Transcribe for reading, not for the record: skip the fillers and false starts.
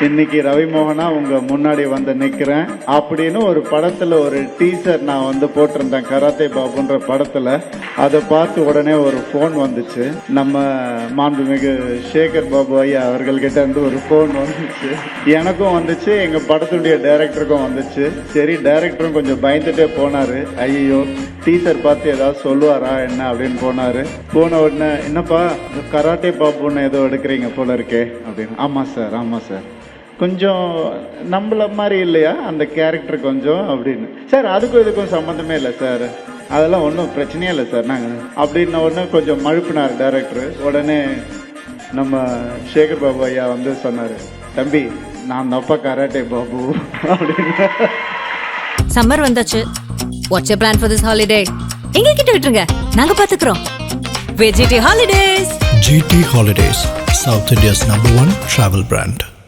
இன்னைக்கு ரவி மோகனா உங்க முன்னாடி வந்து நிக்கிறேன் அப்படின்னு ஒரு படத்துல ஒரு டீசர் நான் வந்து போட்டிருந்தேன், கராத்தே பாபுன்ற படத்துல. அதை பார்த்து உடனே ஒரு போன் வந்துச்சு. நம்ம மாண்புமிகு சேகர் பாபு ஐயா அவர்கள்கிட்ட இருந்து ஒரு போன் வந்துச்சு. எனக்கும் வந்துச்சு, எங்க படத்துடைய டைரக்டருக்கும் வந்துச்சு. சரி, டைரக்டரும் கொஞ்சம் பயந்துட்டே போனாரு. ஐயோ டீசர் பார்த்து ஏதாவது சொல்லுவாரா என்ன அப்படின்னு போனாரு. போன உடனே, என்னப்பா கராட்டே பாபுன்னு ஏதோ எடுக்கிறீங்க போல இருக்கே அப்படின்னு. ஆமா சார், ஆமா சார், கொஞ்சம் நம்மள மாதிரி இல்லையா அந்த கேரக்டர் கொஞ்சம் அப்படின்னு. சார் அதுக்கும் இதுக்கும் சம்மந்தமே இல்லை சார், அதெல்லாம் ஒன்றும் பிரச்சனையே இல்லை சார் நாங்கள் அப்படின்ன உடனே கொஞ்சம் மழுப்பினார் டைரக்டர். உடனே நம்ம சேகர் பாபு ஐயா வந்து சொன்னார், தம்பி நான் தப்பா கராட்டே பாபு அப்படின்னு. சம்மர் வந்தாச்சு. What's your plan for this holiday? எங்க கிட்ட விட்டுருங்க, நாங்க பாத்துக்கிறோம். GT Holidays. GT Holidays, South India's #1 travel brand.